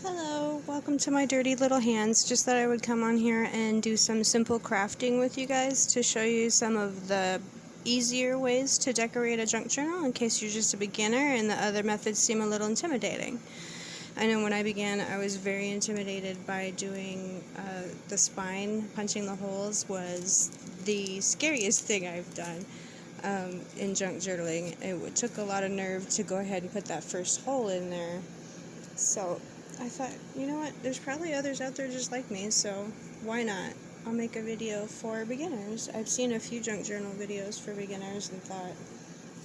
Hello, welcome to my dirty little hands. Just thought I would come on here and do some simple crafting with you guys to show you some of the easier ways to decorate a junk journal in case you're just a beginner and the other methods seem a little intimidating. I know when I began I was very intimidated by doing the spine. Punching the holes was the scariest thing I've done in junk journaling. It took a lot of nerve to go ahead and put that first hole in there. So I thought, you know what, there's probably others out there just like me, so why not? I'll make a video for beginners. I've seen a few junk journal videos for beginners and thought,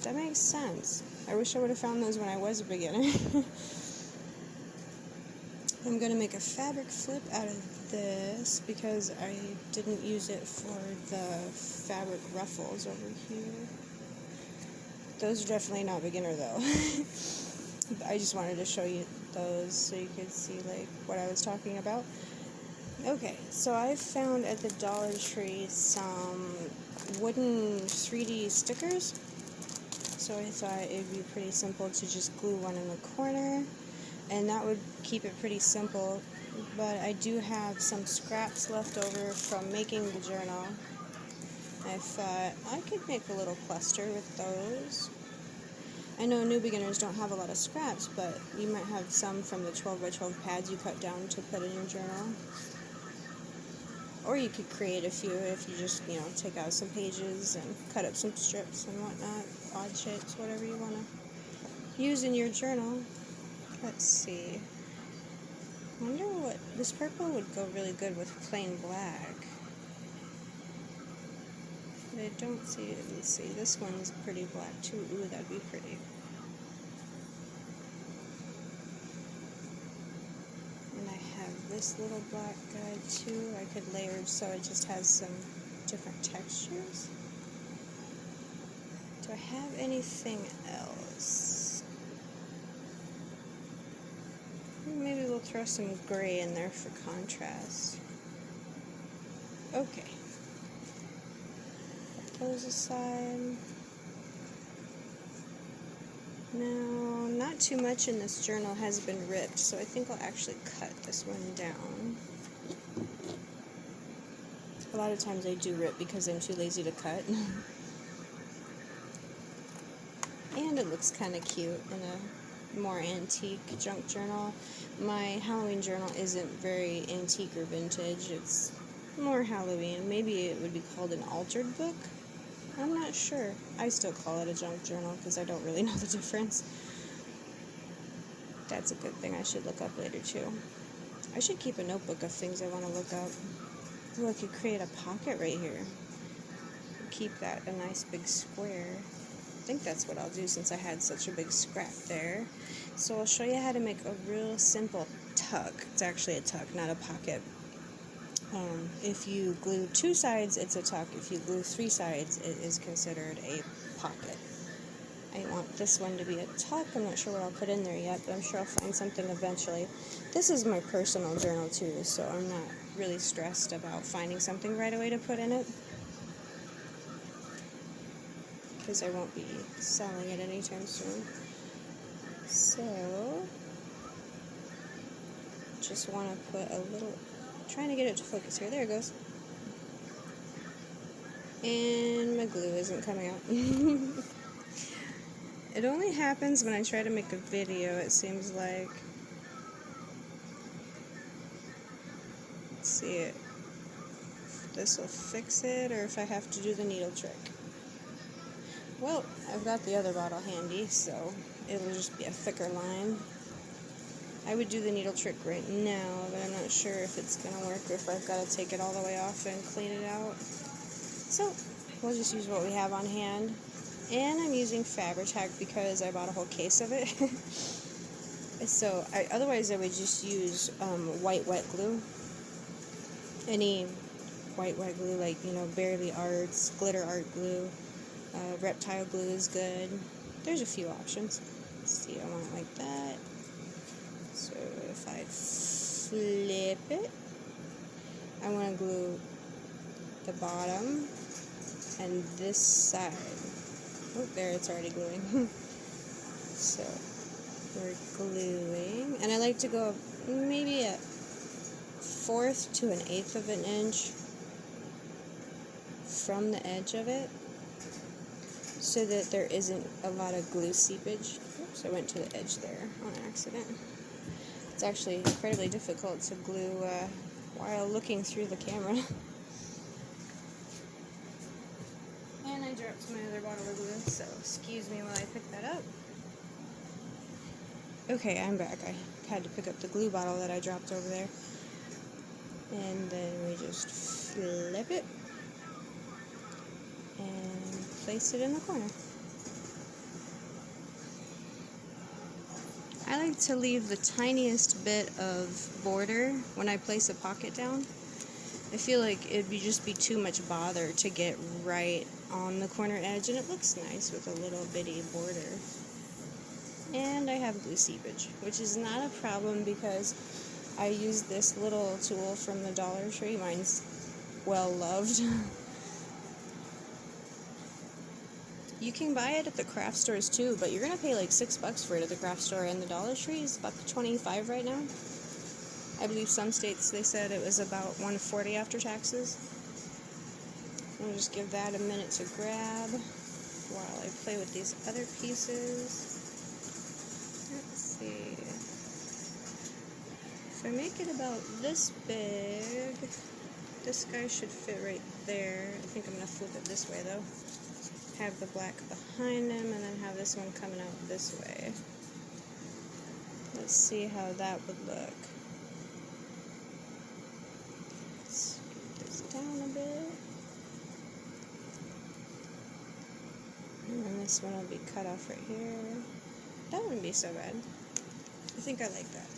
that makes sense. I wish I would have found those when I was a beginner. I'm going to make a fabric flip out of this because I didn't use it for the fabric ruffles over here. Those are definitely not beginner though. I just wanted to show you those so you could see like what I was talking about. Okay, so I found at the Dollar Tree some wooden 3D stickers. So I thought it would be pretty simple to just glue one in the corner, and that would keep it pretty simple. But I do have some scraps left over from making the journal. I thought I could make a little cluster with those. I know new beginners don't have a lot of scraps, but you might have some from the 12 by 12 pads you cut down to put in your journal. Or you could create a few if you just, take out some pages and cut up some strips and whatnot, odd shapes, whatever you want to use in your journal. Let's see. I wonder what, this purple would go really good with plain black. But I don't see it. Let's see, this one's pretty black too. Ooh, that'd be pretty. And I have this little black guy too. I could layer it so it just has some different textures. Do I have anything else? Maybe we'll throw some gray in there for contrast. Okay. Those aside. Now, not too much in this journal has been ripped, so I think I'll actually cut this one down. A lot of times I do rip because I'm too lazy to cut. And it looks kind of cute in a more antique junk journal. My Halloween journal isn't very antique or vintage. It's more Halloween. Maybe it would be called an altered book. I'm not sure. I still call it a junk journal because I don't really know the difference. That's a good thing I should look up later too. I should keep a notebook of things I want to look up. Ooh, I could create a pocket right here. Keep that a nice big square. I think that's what I'll do since I had such a big scrap there. So I'll show you how to make a real simple tuck. It's actually a tuck, not a pocket. If you glue 2 sides, it's a tuck. If you glue 3 sides, it is considered a pocket. I want this one to be a tuck. I'm not sure what I'll put in there yet, but I'm sure I'll find something eventually. This is my personal journal too, so I'm not really stressed about finding something right away to put in it, because I won't be selling it anytime soon. So, just want to put a little, trying to get it to focus here. There it goes. And my glue isn't coming out. It only happens when I try to make a video, it seems like. Let's see it. If this will fix it, or if I have to do the needle trick. Well, I've got the other bottle handy, so it'll just be a thicker line. I would do the needle trick right now, but I'm not sure if it's going to work or if I've got to take it all the way off and clean it out. So, we'll just use what we have on hand. And I'm using Fabri-Tac because I bought a whole case of it. So, otherwise I would just use white wet glue. Any white wet glue, like, Bearly Arts, Glitter Art glue, Reptile glue is good. There's a few options. Let's see, I want it like that. So if I flip it, I want to glue the bottom and this side. Oh, there, it's already gluing. So we're gluing, and I like to go maybe a fourth to an eighth of an inch from the edge of it, so that there isn't a lot of glue seepage. Oops, I went to the edge there on accident. It's actually incredibly difficult to glue while looking through the camera. And I dropped my other bottle of glue, so excuse me while I pick that up. Okay, I'm back. I had to pick up the glue bottle that I dropped over there. And then we just flip it and place it in the corner. I like to leave the tiniest bit of border when I place a pocket down. I feel like it'd just be too much bother to get right on the corner edge, and it looks nice with a little bitty border. And I have glue seepage, which is not a problem because I use this little tool from the Dollar Tree. Mine's well loved. You can buy it at the craft stores too, but you're gonna pay like $6 for it at the craft store, and the Dollar Tree is $1.25 right now. I believe some states they said it was about $1.40 after taxes. I'll just give that a minute to grab while I play with these other pieces. Let's see. If I make it about this big, this guy should fit right there. I think I'm gonna flip it this way though. Have the black behind him and then have this one coming out this way. Let's see how that would look. Scoot this down a bit. And then this one will be cut off right here. That wouldn't be so bad. I think I like that.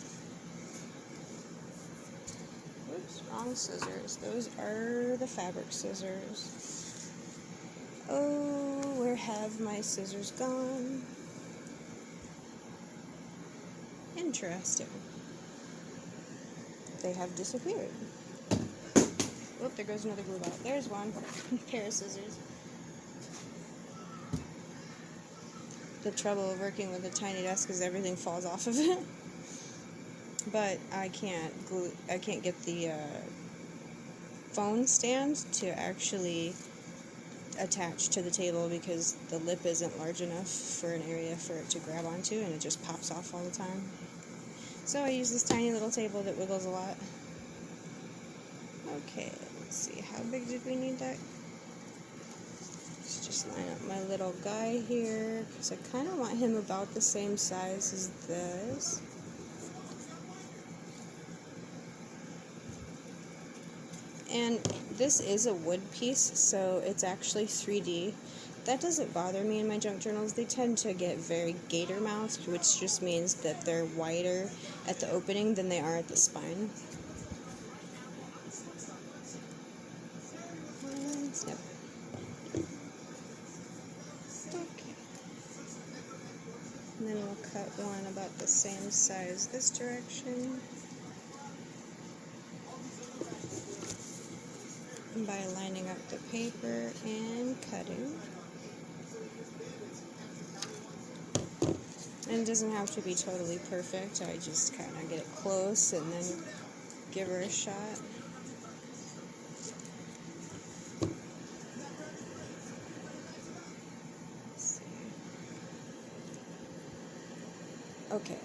Oops, wrong scissors. Those are the fabric scissors. Oh, where have my scissors gone? Interesting. They have disappeared. Whoop, there goes another glue bottle. There's one pair of scissors. The trouble of working with a tiny desk is everything falls off of it. But I can't get the phone stand to actually attach to the table because the lip isn't large enough for an area for it to grab onto, and it just pops off all the time. So I use this tiny little table that wiggles a lot. Okay, let's see, how big did we need that? Let's just line up my little guy here, because I kind of want him about the same size as this. And this is a wood piece, so it's actually 3D. That doesn't bother me in my junk journals. They tend to get very gator-mouthed, which just means that they're wider at the opening than they are at the spine. And snip. Okay. And then we'll cut one about the same size this direction. By lining up the paper and cutting. And it doesn't have to be totally perfect. I just kind of get it close and then give her a shot. Let's see. Okay,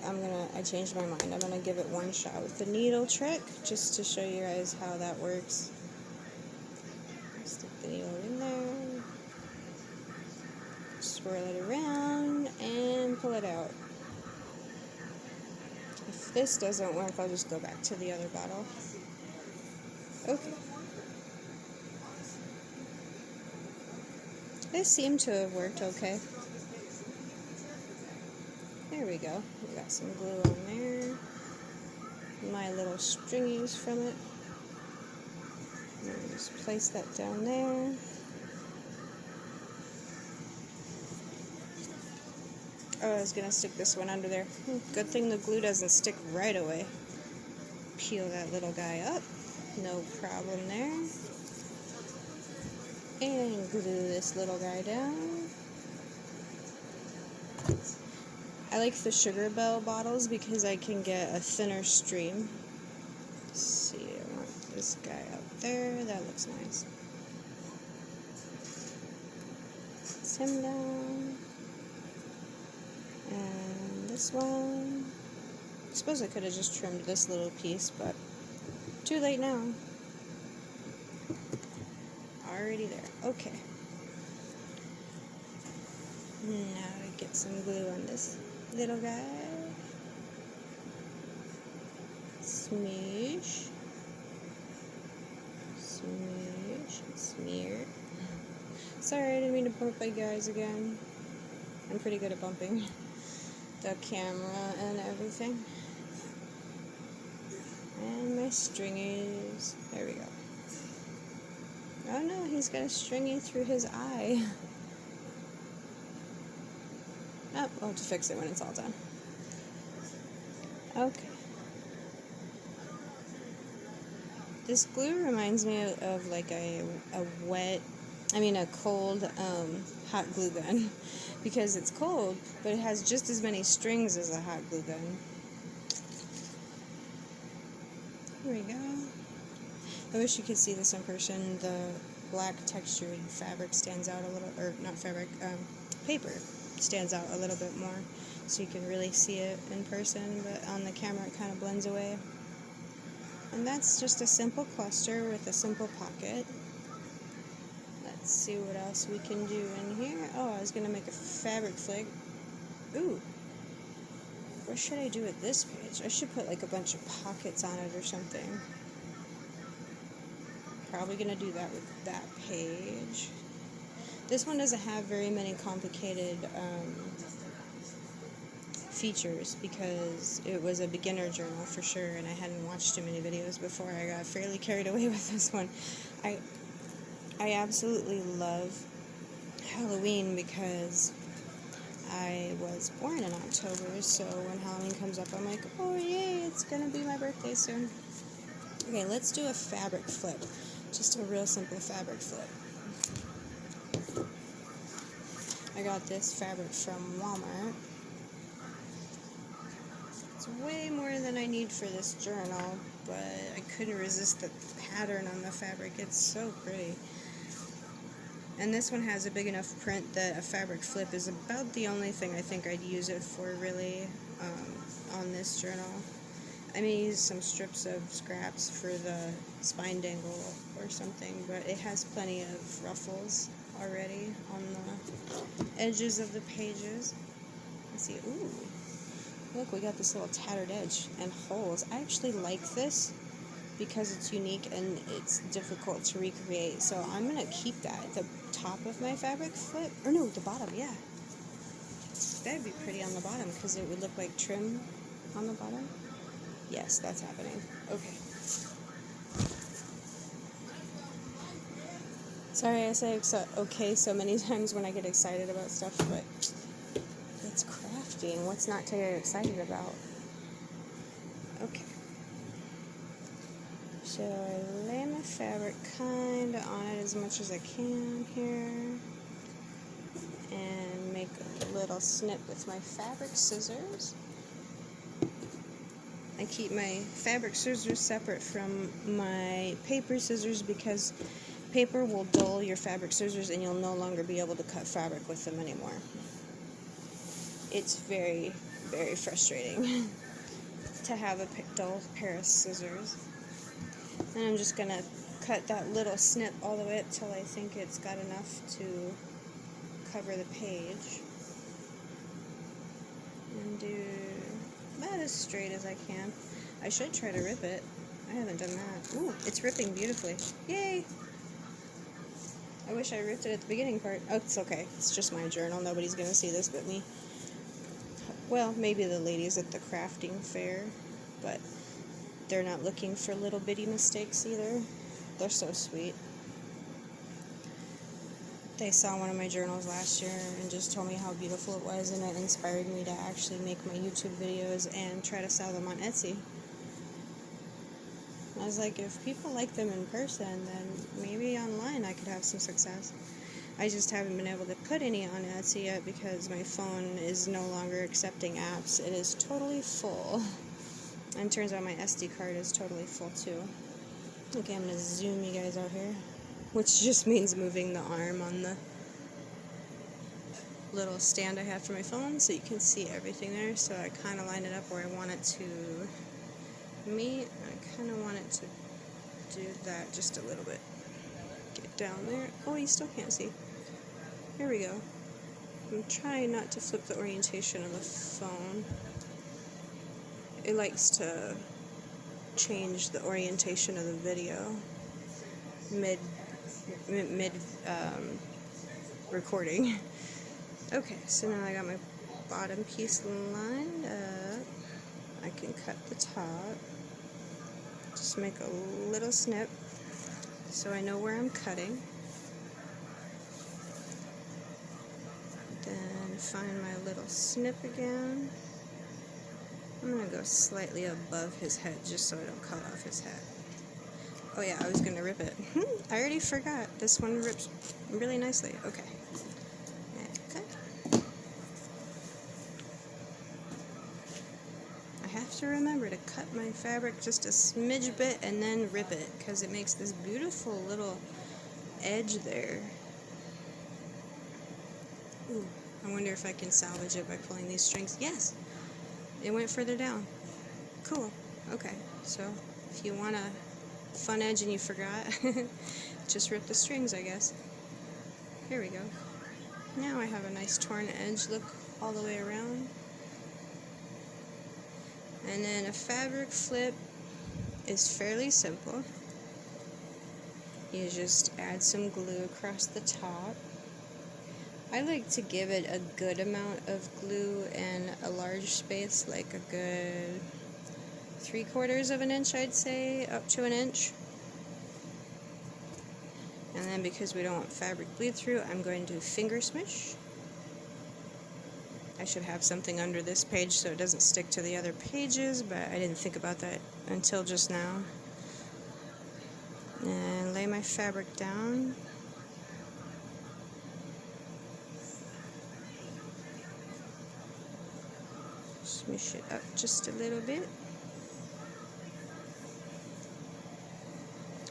I changed my mind. I'm gonna give it one shot with the needle trick just to show you guys how that works. Stick the needle in there, swirl it around, and pull it out. If this doesn't work, I'll just go back to the other bottle. Okay. They seem to have worked okay. There we go. We got some glue on there. My little stringies from it. Just place that down there. Oh, I was going to stick this one under there. Good thing the glue doesn't stick right away. Peel that little guy up. No problem there. And glue this little guy down. I like the Sugar Bell bottles because I can get a thinner stream. Let's see, I want this guy up there. That looks nice. It's him down. And this one. I suppose I could have just trimmed this little piece, but too late now. Already there. Okay. Now to get some glue on this little guy. Smoosh. Smoosh. Smear. Sorry, I didn't mean to bump my guys again. I'm pretty good at bumping the camera and everything. And my stringies. There we go. Oh no, he's got a stringy through his eye. Oh, I'll have to fix it when it's all done. Okay. This glue reminds me of like a cold hot glue gun. Because it's cold, but it has just as many strings as a hot glue gun. Here we go. I wish you could see this in person. The black textured fabric stands out a little, or not fabric, paper stands out a little bit more, so you can really see it in person, but on the camera it kind of blends away. And that's just a simple cluster with a simple pocket. Let's see what else we can do in here. Oh, I was going to make a fabric flag. Ooh. What should I do with this page? I should put like a bunch of pockets on it or something. Probably going to do that with that page. This one doesn't have very many complicated features because it was a beginner journal for sure, and I hadn't watched too many videos before. I got fairly carried away with this one. I absolutely love Halloween because I was born in October, so when Halloween comes up, I'm like, oh yay, it's gonna be my birthday soon. Okay, let's do a fabric flip. Just a real simple fabric flip. I got this fabric from Walmart. It's way more than I need for this journal, but I couldn't resist the pattern on the fabric. It's so pretty. And this one has a big enough print that a fabric flip is about the only thing I think I'd use it for, really, on this journal. I may use some strips of scraps for the spine dangle or something, but it has plenty of ruffles already on the edges of the pages. Let's see. Ooh. Look, we got this little tattered edge and holes. I actually like this because it's unique and it's difficult to recreate. So I'm going to keep that at the top of my fabric flip. Or no, the bottom, yeah. That'd be pretty on the bottom because it would look like trim on the bottom. Yes, that's happening. Okay. Sorry I say okay so many times when I get excited about stuff, but it's crafting. What's not to get excited about? Okay. So I lay my fabric kind of on it as much as I can here. And make a little snip with my fabric scissors. I keep my fabric scissors separate from my paper scissors because paper will dull your fabric scissors and you'll no longer be able to cut fabric with them anymore. It's very, very frustrating to have a dull pair of scissors. And I'm just going to cut that little snip all the way up till I think it's got enough to cover the page. And do about as straight as I can. I should try to rip it. I haven't done that. Ooh, it's ripping beautifully. Yay! I wish I ripped it at the beginning part. Oh, it's okay. It's just my journal. Nobody's going to see this but me. Well, maybe the ladies at the crafting fair, but they're not looking for little bitty mistakes either. They're so sweet. They saw one of my journals last year and just told me how beautiful it was, and it inspired me to actually make my YouTube videos and try to sell them on Etsy. I was like, if people like them in person, then maybe online I could have some success. I just haven't been able to put any on Etsy yet because my phone is no longer accepting apps. It is totally full. And turns out my SD card is totally full too. Okay, I'm going to zoom you guys out here, which just means moving the arm on the little stand I have for my phone so you can see everything there. So I kind of line it up where I want it to meet. I kind of want it to do that just a little bit. Get down there. Oh, you still can't see. Here we go. I'm trying not to flip the orientation of the phone. It likes to change the orientation of the video mid recording. Okay, so now I got my bottom piece lined up. I can cut the top. Just make a little snip so I know where I'm cutting. Then find my little snip again. I'm going to go slightly above his head just so I don't cut off his head. Oh yeah, I was going to rip it. I already forgot. This one rips really nicely. Okay. Okay. I have to remember to cut my fabric just a smidge bit and then rip it because it makes this beautiful little edge there. Ooh, I wonder if I can salvage it by pulling these strings. Yes! It went further down. Cool. Okay, so if you want a fun edge and you forgot, just rip the strings, I guess. Here we go. Now I have a nice torn edge look all the way around. And then a fabric flip is fairly simple. You just add some glue across the top. I like to give it a good amount of glue and a large space, like a good 3/4 of an inch, I'd say, up to an inch. And then because we don't want fabric bleed through, I'm going to finger smush. I should have something under this page so it doesn't stick to the other pages, but I didn't think about that until just now. And lay my fabric down. Smush it up just a little bit.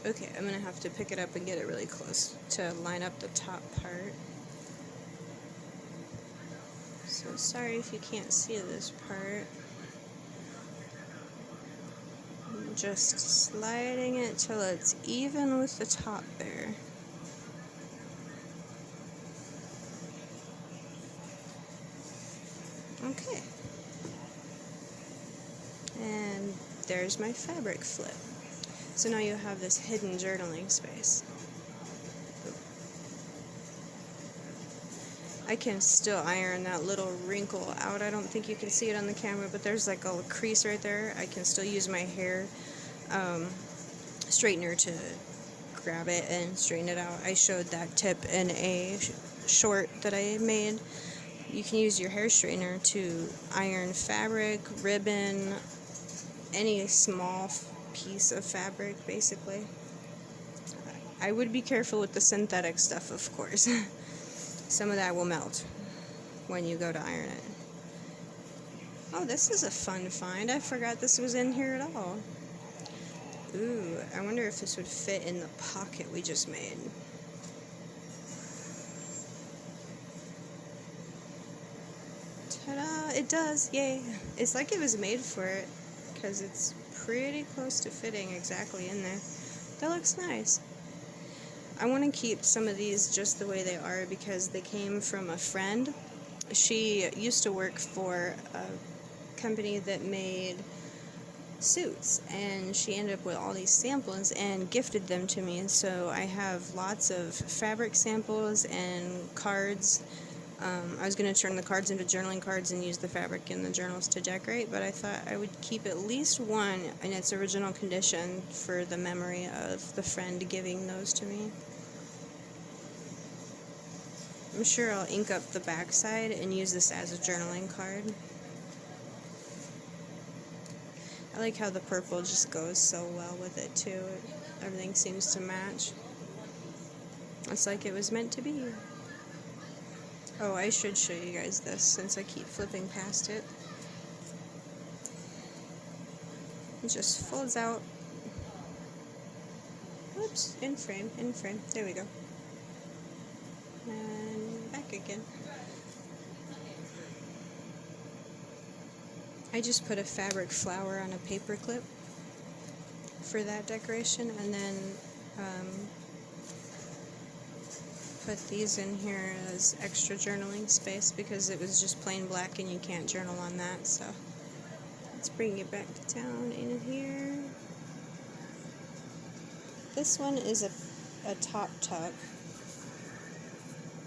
Okay, I'm gonna have to pick it up and get it really close to line up the top part. So sorry if you can't see this part. I'm just sliding it till it's even with the top there. Okay. And there's my fabric flip. So now you have this hidden journaling space. I can still iron that little wrinkle out. I don't think you can see it on the camera, but there's like a crease right there. I can still use my hair straightener to grab it and straighten it out. I showed that tip in a short that I made. You can use your hair straightener to iron fabric, ribbon, any small piece of fabric, basically. I would be careful with the synthetic stuff, of course. Some of that will melt when you go to iron it. Oh, this is a fun find. I forgot this was in here at all. Ooh, I wonder if this would fit in the pocket we just made. Ta-da! It does! Yay! It's like it was made for it, because it's pretty close to fitting exactly in there. That looks nice. I want to keep some of these just the way they are because they came from a friend. She used to work for a company that made suits, and she ended up with all these samples and gifted them to me. And so I have lots of fabric samples and cards. I was going to turn the cards into journaling cards and use the fabric in the journals to decorate, but I thought I would keep at least one in its original condition for the memory of the friend giving those to me. I'm sure I'll ink up the backside and use this as a journaling card. I like how the purple just goes so well with it too. Everything seems to match. It's like it was meant to be. Oh, I should show you guys this since I keep flipping past it. It just folds out. Whoops, in frame, in frame. There we go. And back again. I just put a fabric flower on a paper clip for that decoration, and then put these in here as extra journaling space because it was just plain black and you can't journal on that. So let's bring it back to town in here. This one is a top tuck.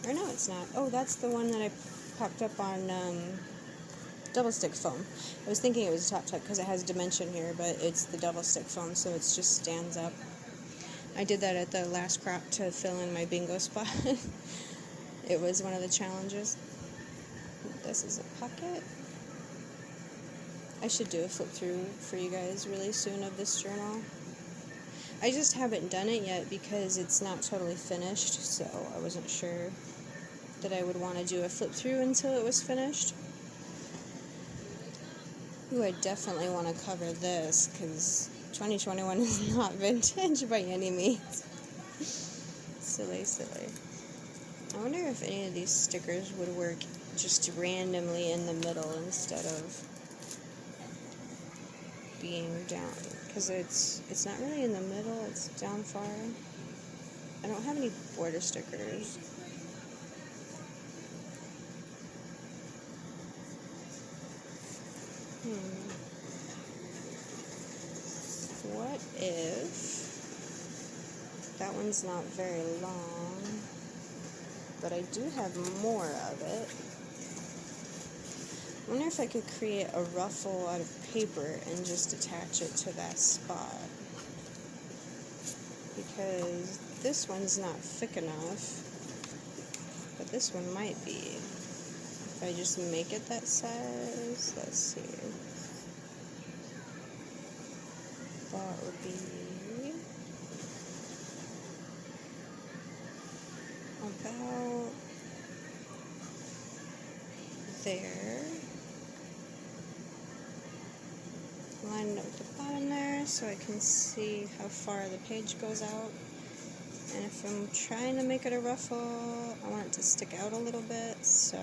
Or no, it's not. Oh, that's the one that I popped up on double stick foam. I was thinking it was a top tuck because it has dimension here, but it's the double stick foam, so it just stands up. I did that at the last crop to fill in my bingo spot. It was one of the challenges. This is a pocket. I should do a flip through for you guys really soon of this journal. I just haven't done it yet because it's not totally finished, so I wasn't sure that I would want to do a flip through until it was finished. Ooh, I definitely want to cover this because 2021 is not vintage by any means. Silly, silly. I wonder if any of these stickers would work just randomly in the middle instead of being down, because it's not really in the middle, it's down far. I don't have any border stickers. What if that one's not very long, but I do have more of it. I wonder if I could create a ruffle out of paper and just attach it to that spot, because this one's not thick enough, but this one might be. If I just make it that size, let's see. That would be about there. Line it up at the bottom there so I can see how far the page goes out. And if I'm trying to make it a ruffle, I want it to stick out a little bit, so...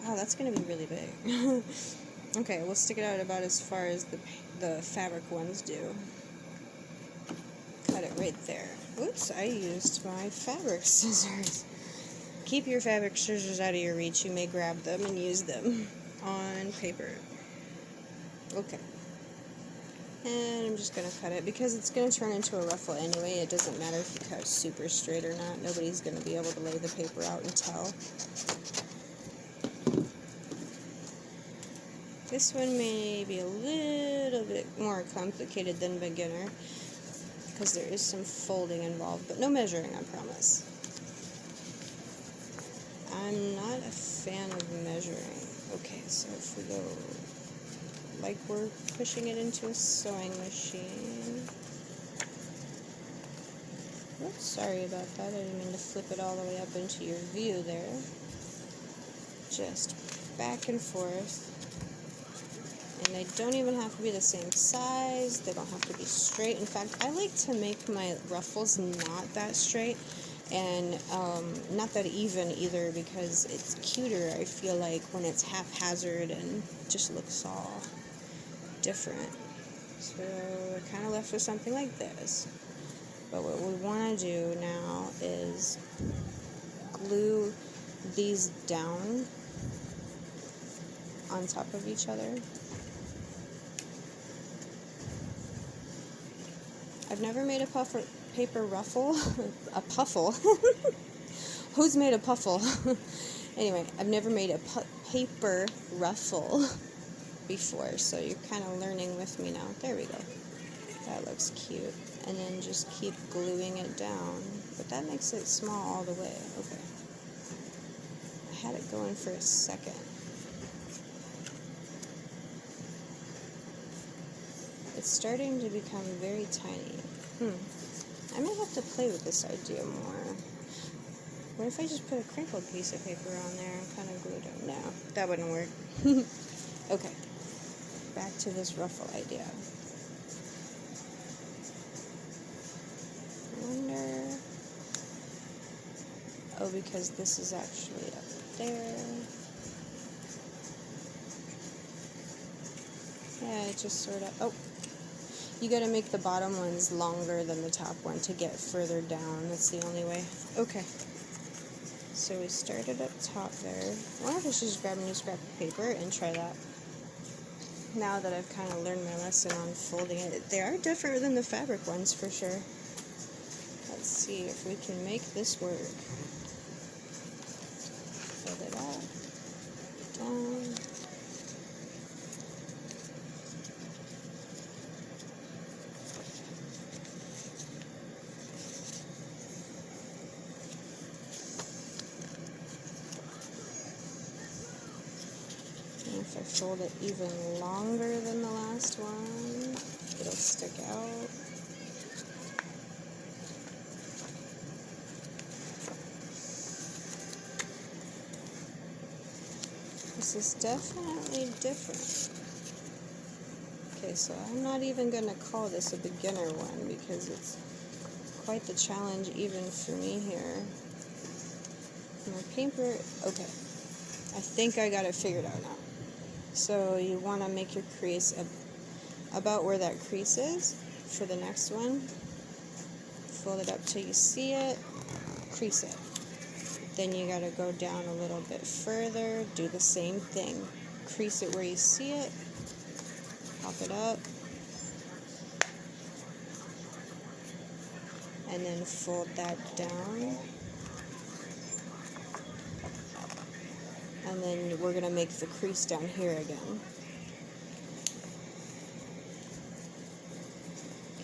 Wow, that's going to be really big. Okay, we'll stick it out about as far as the fabric ones do. Cut it right there. Oops, I used my fabric scissors. Keep your fabric scissors out of your reach. You may grab them and use them on paper. Okay. And I'm just going to cut it because it's going to turn into a ruffle anyway. It doesn't matter if you cut it super straight or not. Nobody's going to be able to lay the paper out and tell. This one may be a little bit more complicated than beginner because there is some folding involved, but no measuring, I promise. I'm not a fan of measuring. Okay, so if we go like we're pushing it into a sewing machine. Oops, sorry about that. I didn't mean to flip it all the way up into your view there. Just back and forth. And they don't even have to be the same size. They don't have to be straight. In fact, I like to make my ruffles not that straight and not that even either, because it's cuter, I feel like, when it's haphazard and just looks all different. So we're kind of left with something like this. But what we want to do now is glue these down on top of each other. I've never made a paper ruffle. A puffle. Who's made a puffle? Anyway, I've never made a paper ruffle before, so you're kind of learning with me now. There we go. That looks cute. And then just keep gluing it down. But that makes it small all the way. Okay. I had it going for a second. It's starting to become very tiny. I may have to play with this idea more. What if I just put a crinkled piece of paper on there and kind of glued it? No, that wouldn't work. Okay, back to this ruffle idea. I wonder... Oh, because this is actually up there. Yeah, it just sort of... Oh, you gotta make the bottom ones longer than the top one to get further down. That's the only way. Okay. So we started up top there. I wonder if I should just grab a new scrap of paper and try that. Now that I've kind of learned my lesson on folding it. They are different than the fabric ones for sure. Let's see if we can make this work. Fold it up, down. And if I fold it even longer than the last one, it'll stick out. This is definitely different. Okay, so I'm not even going to call this a beginner one because it's quite the challenge even for me here. My paper, okay. I think I got it figured out now. So you want to make your crease about where that crease is for the next one. Fold it up till you see it, crease it. Then you got to go down a little bit further, do the same thing. Crease it where you see it, pop it up, and then fold that down. And then we're going to make the crease down here again.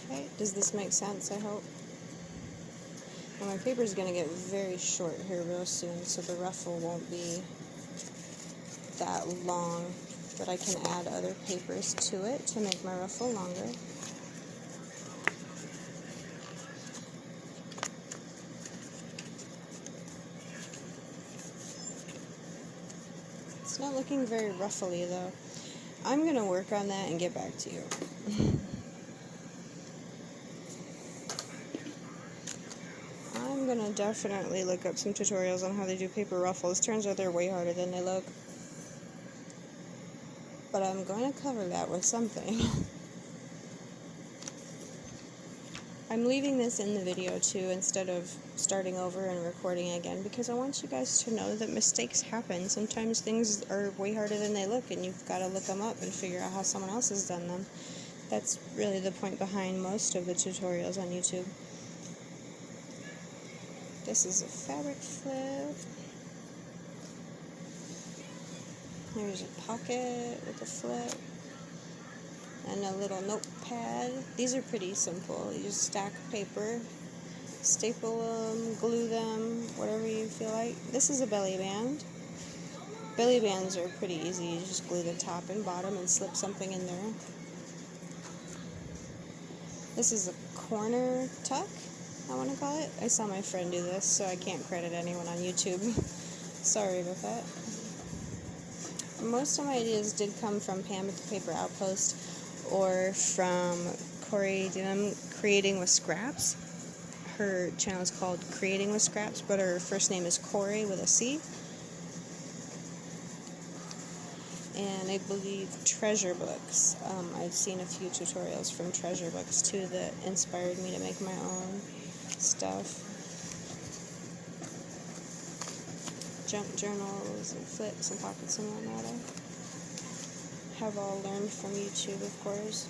Okay, does this make sense, I hope? Now my paper is going to get very short here real soon, so the ruffle won't be that long, but I can add other papers to it to make my ruffle longer. It's not looking very ruffly though. I'm going to work on that and get back to you. I'm going to definitely look up some tutorials on how they do paper ruffles. Turns out they're way harder than they look. But I'm going to cover that with something. I'm leaving this in the video too instead of starting over and recording again because I want you guys to know that mistakes happen. Sometimes things are way harder than they look and you've got to look them up and figure out how someone else has done them. That's really the point behind most of the tutorials on YouTube. This is a fabric flip. There's a pocket with a flip. And a little notepad. These are pretty simple. You just stack paper, staple them, glue them, whatever you feel like. This is a belly band. Belly bands are pretty easy. You just glue the top and bottom and slip something in there. This is a corner tuck, I want to call it. I saw my friend do this, so I can't credit anyone on YouTube. Sorry about that. Most of my ideas did come from Pam at the Paper Outpost or from Corey Creating with Scraps. Her channel is called Creating with Scraps, but her first name is Corey with a C. And I believe Treasure Books. I've seen a few tutorials from Treasure Books too that inspired me to make my own stuff. Junk journals and flips and pockets and whatnot. I have all learned from YouTube, of course.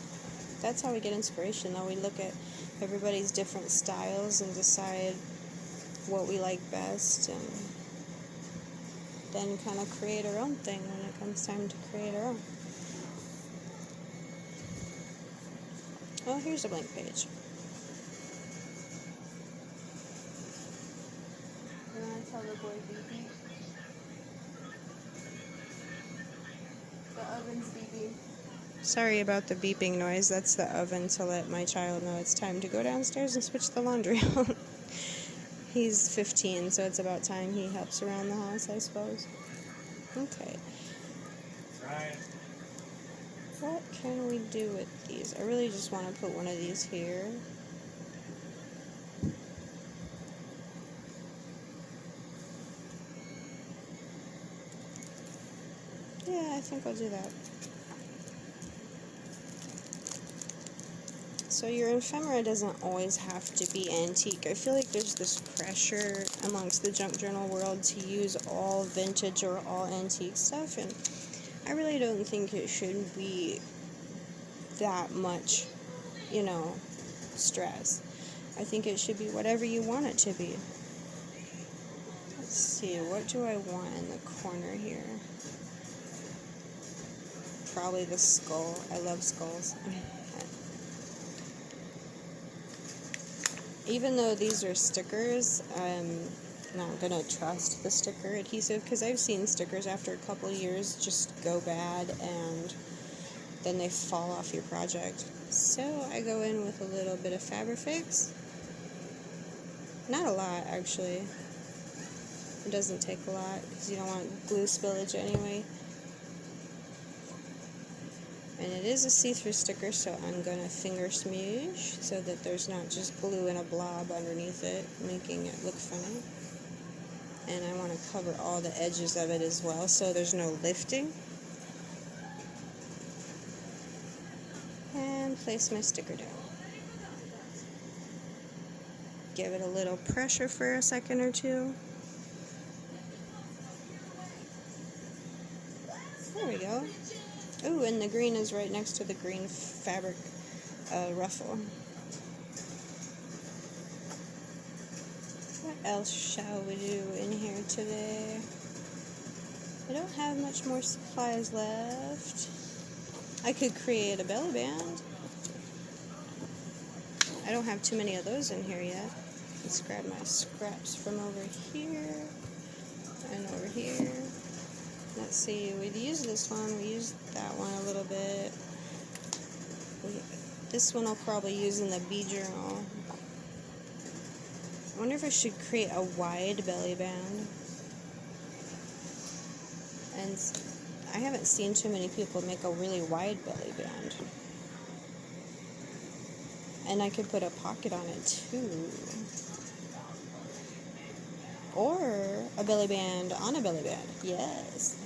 That's how we get inspiration, though. We look at everybody's different styles and decide what we like best, and then kind of create our own thing when it comes time to create our own. Oh, here's a blank page. You want to tell the boy beeping? The oven's beeping. Sorry about the beeping noise. That's the oven to let my child know it's time to go downstairs and switch the laundry out. He's 15, so it's about time he helps around the house, I suppose. Okay. Ryan. What can we do with these? I really just want to put one of these here. Yeah, I think I'll do that. So your ephemera doesn't always have to be antique. I feel like there's this pressure amongst the junk journal world to use all vintage or all antique stuff, and I really don't think it should be that much, stress. I think it should be whatever you want it to be. Let's see, what do I want in the corner here? Probably the skull. I love skulls. Even though these are stickers, I'm not going to trust the sticker adhesive because I've seen stickers after a couple of years just go bad and then they fall off your project. So I go in with a little bit of Fabrifix. Not a lot, actually. It doesn't take a lot because you don't want glue spillage anyway. And it is a see-through sticker, so I'm going to finger smoosh so that there's not just glue in a blob underneath it, making it look funny. And I want to cover all the edges of it as well, so there's no lifting. And place my sticker down. Give it a little pressure for a second or two. There we go. Ooh, and the green is right next to the green fabric ruffle. What else shall we do in here today? I don't have much more supplies left. I could create a belly band. I don't have too many of those in here yet. Let's grab my scraps from over here and over here. Let's see, we'd use this one, we used that one a little bit. This one I'll probably use in the bee journal. I wonder if I should create a wide belly band. And I haven't seen too many people make a really wide belly band. And I could put a pocket on it too. Or a belly band on a belly band. Yes.